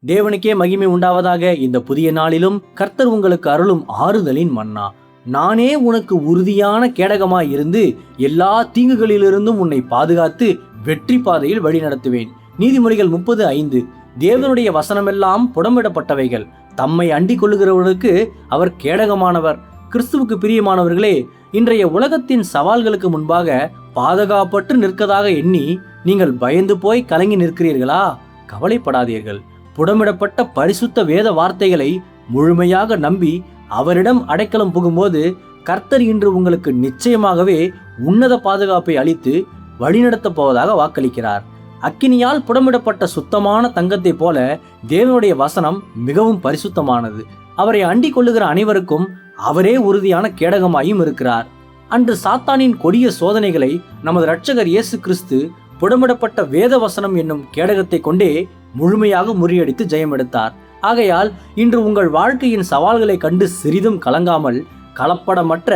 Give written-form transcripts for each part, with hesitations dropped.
தேவனுக்கே மகிமை உண்டாவதாக. இந்த புதிய நாளிலும் கர்த்தர் உங்களுக்கு அருளும் ஆறுதலின் மன்னா. நானே உனக்கு உறுதியான கேடகமாய் இருந்து எல்லா தீங்குகளிலிருந்தும் உன்னை பாதுகாத்து வெற்றி பாதையில் வழிநடத்துவேன். நீதிமொழிகள் 30:5. தேவனுடைய வசனமெல்லாம் புடமிடப்பட்டவைகள். தம்மை அண்டிக் கொள்ளுகிறவர்களுக்கு அவர் கேடகமானவர். கிறிஸ்துவுக்கு பிரியமானவர்களே, இன்றைய உலகத்தின் சவால்களுக்கு முன்பாக பாதுகாப்பற்று நிற்கதாக எண்ணி நீங்கள் பயந்து போய் கலங்கி நிற்கிறீர்களா? கவலைப்படாதீர்கள். புடமிடப்பட்ட பரிசுத்த வேத வார்த்தைகளை முழுமையாக நம்பி அவரிடம் அடைக்கலம் புகும்போது கர்த்தர் இன்று உங்களுக்கு நிச்சயமாகவே உன்னத பாதுகாப்பை அளித்து வழிநடத்தப் போவதாக வாக்களிக்கிறார். அக்கினியால் புடமிடப்பட்ட சுத்தமான தங்கத்தை போல தேவனுடைய வசனம் மிகவும் பரிசுத்தமானது. அவரை அண்டிக் கொள்ளுகிற அனைவருக்கும் அவரே உறுதியான கேடகமாயும் இருக்கிறார். அன்று சாத்தானின் கொடிய சோதனைகளை நமது இரட்சகர் இயேசு கிறிஸ்து புடமிடப்பட்ட வேத வசனம் என்னும் கேடகத்தை கொண்டே முழுமையாக முறியடித்து ஜெயம் எடுத்தார். ஆகையால் இன்று உங்கள் வாழ்க்கையின் சவால்களை கண்டு சிறிதும் கலங்காமல் கலப்படமற்ற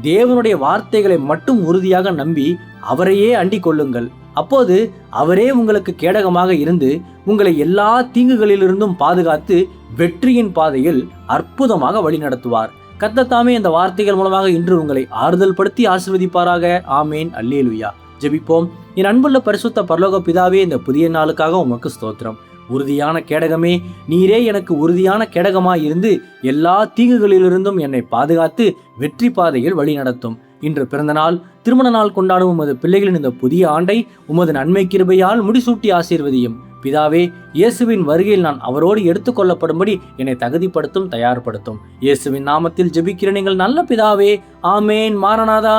தேவனுடைய வார்த்தைகளை மட்டும் உறுதியாக நம்பி அவரையே அண்டிக் கொள்ளுங்கள். அப்போது அவரே உங்களுக்கு கேடகமாக இருந்து உங்களை எல்லா தீங்குகளிலிருந்தும் பாதுகாத்து வெற்றியின் பாதையில் அற்புதமாக வழிநடத்துவார். கர்த்தர் தாமே இந்த வார்த்தைகள் மூலமாக இன்று உங்களை ஆறுதல் படுத்தி ஆசீர்வதிப்பாராக. ஆமேன். அல்லேலூயா. ஜெபிப்போம். என் அன்புள்ள பரிசுத்த பரலோக பிதாவே, இந்த புதிய நாளுக்காக உமக்கு ஸ்தோத்திரம். உறுதியான கேடகமே, நீரே எனக்கு உறுதியான கேடகமாய் இருந்து எல்லா தீங்குகளிலிருந்தும் என்னை பாதுகாத்து வெற்றி பாதையில் வழி நடத்தும். இன்று பிறந்த நாள், திருமண நாள் கொண்டாடும் உமது பிள்ளைகளின் இந்த புதிய ஆண்டை உமது நன்மை கிருபையால் முடிசூட்டி ஆசீர்வதியும். பிதாவே, இயேசுவின் வருகையில் நான் அவரோடு எடுத்துக்கொள்ளப்படும்படி என்னை தகுதிப்படுத்தும், தயார்படுத்தும். இயேசுவின் நாமத்தில் ஜெபிக்கிற நீங்கள் நல்ல பிதாவே. ஆமேன். மாரநாதா.